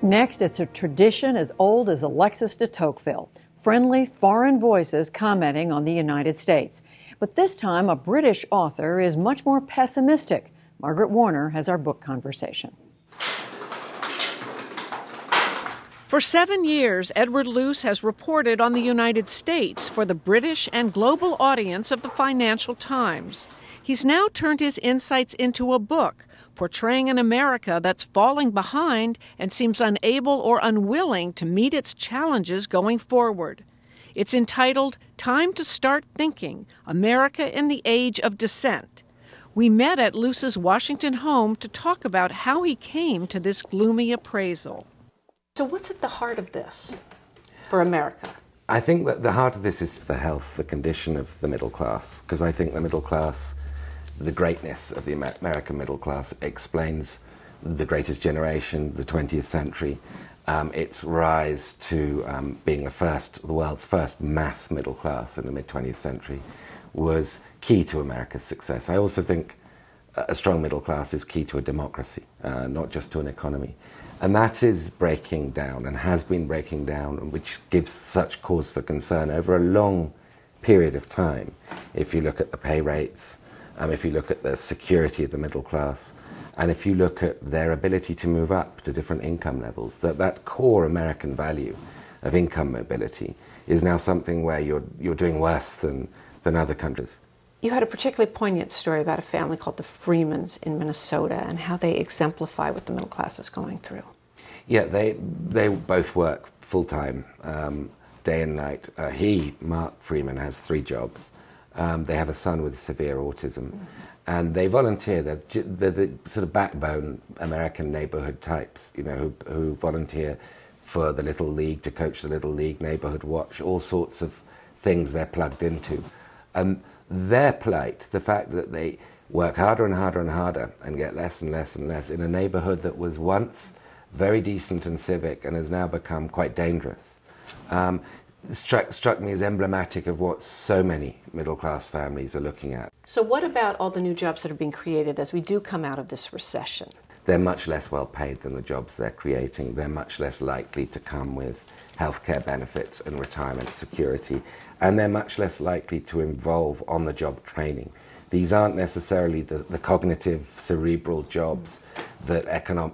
Next, it's a tradition as old as Alexis de Tocqueville. Friendly foreign voices commenting on the United States. But this time, a British author is much more pessimistic. Margaret Warner has our book conversation. For 7 years, Edward Luce has reported on the United States for the British and global audience of the Financial Times. He's now turned his insights into a book, portraying an America that's falling behind and seems unable or unwilling to meet its challenges going forward. It's entitled Time to Start Thinking, America in the Age of Dissent. We met at Luce's Washington home to talk about how he came to this gloomy appraisal. So what's at the heart of this for America? I think that the heart of this is the health, the condition of the middle class, because I think the middle class, the greatness of the American middle class explains the greatest generation, the 20th century, its rise to being the world's first mass middle class in the mid-20th century was key to America's success. I also think a strong middle class is key to a democracy, not just to an economy. And that is breaking down and has been breaking down, which gives such cause for concern over a long period of time. If you look at the pay rates, if you look at the security of the middle class, and if you look at their ability to move up to different income levels, that core American value of income mobility is now something where you're doing worse than other countries. You had a particularly poignant story about a family called the Freemans in Minnesota and how they exemplify what the middle class is going through. Yeah, they both work full-time, day and night. Mark Freeman, has 3 jobs. They have a son with severe autism. And they volunteer. They're the sort of backbone American neighborhood types, who volunteer for the Little League, to coach the Little League, Neighborhood Watch, all sorts of things they're plugged into. And their plight, the fact that they work harder and harder and harder and get less and less and less in a neighborhood that was once very decent and civic and has now become quite dangerous, struck me as emblematic of what so many middle-class families are looking at. So what about all the new jobs that are being created as we do come out of this recession? They're much less well paid than the jobs they're creating. They're much less likely to come with healthcare benefits and retirement security, and they're much less likely to involve on-the-job training. These aren't necessarily the cognitive, cerebral jobs that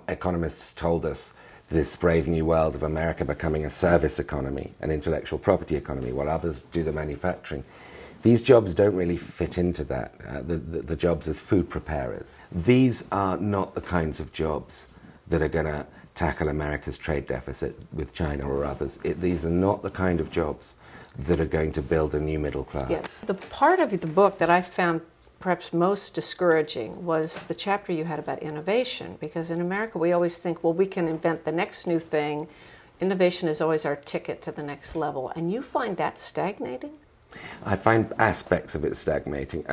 economists told us, this brave new world of America becoming a service economy, an intellectual property economy, while others do the manufacturing. These jobs don't really fit into that, the jobs as food preparers. These are not the kinds of jobs that are going to tackle America's trade deficit with China or others. These are not the kind of jobs that are going to build a new middle class. Yes. The part of the book that I found perhaps most discouraging was the chapter you had about innovation, because in America we always think, well, we can invent the next new thing. Innovation is always our ticket to the next level. And you find that stagnating? I find aspects of it stagnating.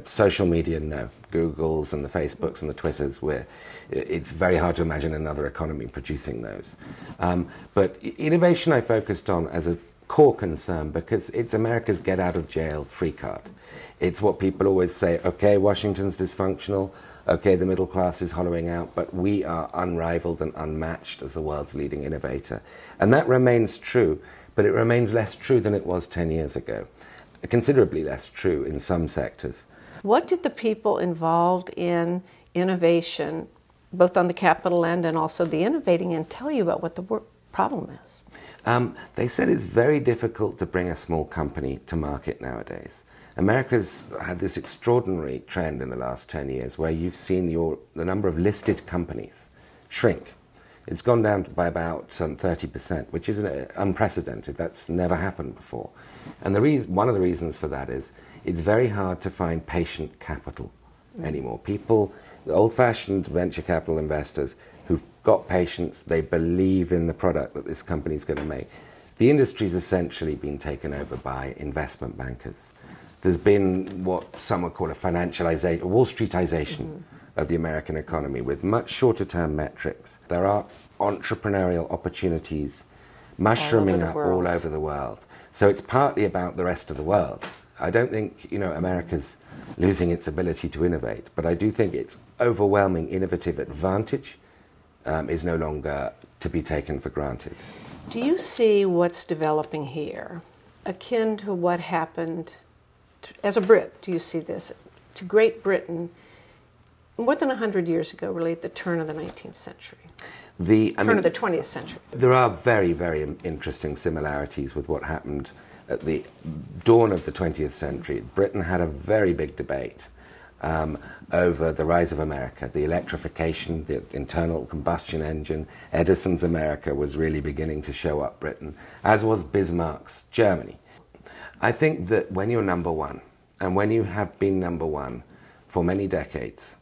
Social media, no. Googles and the Facebooks and the Twitters, where it's very hard to imagine another economy producing those. But innovation I focused on as a core concern because it's America's get-out-of-jail-free card. It's what people always say, okay, Washington's dysfunctional, okay, the middle class is hollowing out, but we are unrivaled and unmatched as the world's leading innovator. And that remains true, but it remains less true than it was 10 years ago. Considerably less true in some sectors. What did the people involved in innovation, both on the capital end and also the innovating end, tell you about what the problem is? They said it's very difficult to bring a small company to market nowadays. America's had this extraordinary trend in the last 10 years where you've seen the number of listed companies shrink. It's gone down by about 30%, which is unprecedented. That's never happened before. And one of the reasons for that is it's very hard to find patient capital anymore. People, the old-fashioned venture capital investors who've got patience, they believe in the product that this company's going to make. The industry's essentially been taken over by investment bankers. There's been what some would call a financialization, a Wall Streetization of the American economy with much shorter term metrics. There are entrepreneurial opportunities mushrooming up all over the world. So it's partly about the rest of the world. I don't think, America's losing its ability to innovate, but I do think its overwhelming innovative advantage is no longer to be taken for granted. Do you see what's developing here akin to what happened, as a Brit, do you see this, to Great Britain more than 100 years ago, really at the turn of the 19th century? Turn of the 20th century. There are very, very interesting similarities with what happened at the dawn of the 20th century. Britain had a very big debate over the rise of America, the electrification, the internal combustion engine. Edison's America was really beginning to show up Britain, as was Bismarck's Germany. I think that when you're number one, and when you have been number one for many decades,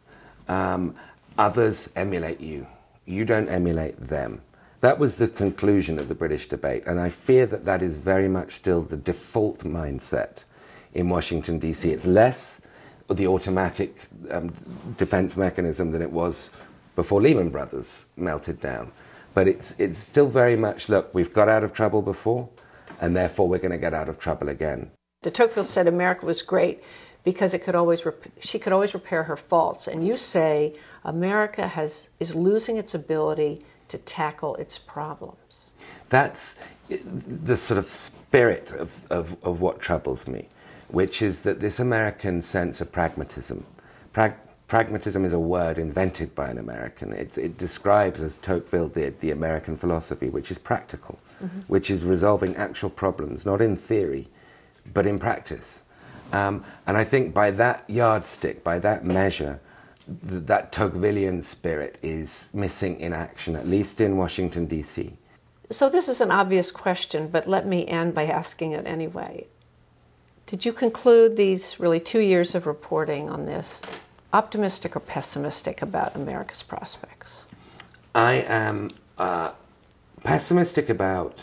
others emulate you. You don't emulate them. That was the conclusion of the British debate, and I fear that that is very much still the default mindset in Washington, D.C. It's less the automatic defense mechanism than it was before Lehman Brothers melted down. But it's still very much, look, we've got out of trouble before, and therefore we're going to get out of trouble again. De Tocqueville said America was great because she could always repair her faults. And you say America is losing its ability to tackle its problems. That's the sort of spirit of what troubles me, which is that this American sense of pragmatism. Pragmatism is a word invented by an American. It describes, as Tocqueville did, the American philosophy, which is practical, which is resolving actual problems, not in theory, but in practice. And I think by that yardstick, by that measure, that Tocquevillian spirit is missing in action, at least in Washington, D.C. So this is an obvious question, but let me end by asking it anyway. Did you conclude these really 2 years of reporting on this optimistic or pessimistic about America's prospects? I am pessimistic about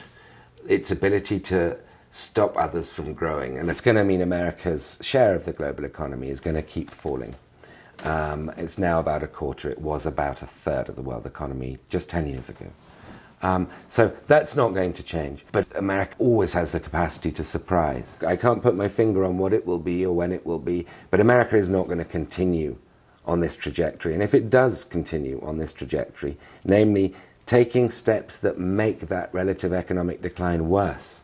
its ability to stop others from growing, and it's going to mean America's share of the global economy is going to keep falling. It's now about a quarter. It was about a third of the world economy just 10 years ago. So that's not going to change. But America always has the capacity to surprise. I can't put my finger on what it will be or when it will be, but America is not going to continue on this trajectory. And if it does continue on this trajectory, namely taking steps that make that relative economic decline worse,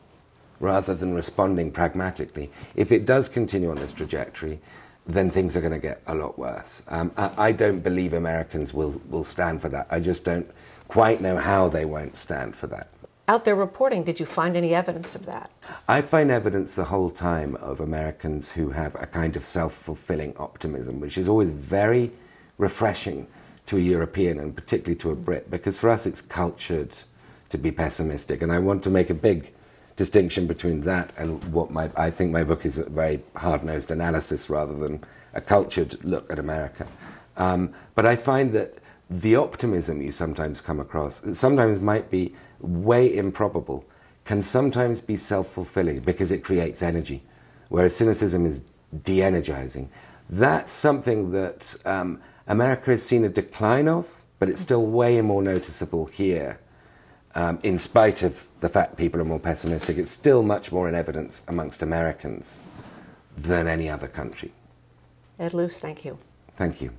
rather than responding pragmatically, if it does continue on this trajectory, then things are going to get a lot worse. I don't believe Americans will stand for that. I just don't quite know how they won't stand for that. Out there reporting, did you find any evidence of that? I find evidence the whole time of Americans who have a kind of self-fulfilling optimism, which is always very refreshing to a European and particularly to a Brit, because for us it's cultured to be pessimistic. And I want to make a big distinction between that and what I think my book is a very hard-nosed analysis rather than a cultured look at America. But I find that the optimism you sometimes come across, it sometimes might be way improbable, can sometimes be self-fulfilling because it creates energy, whereas cynicism is de-energizing. That's something that America has seen a decline of, but it's still way more noticeable here. In spite of the fact people are more pessimistic, it's still much more in evidence amongst Americans than any other country. Ed Luce, thank you. Thank you.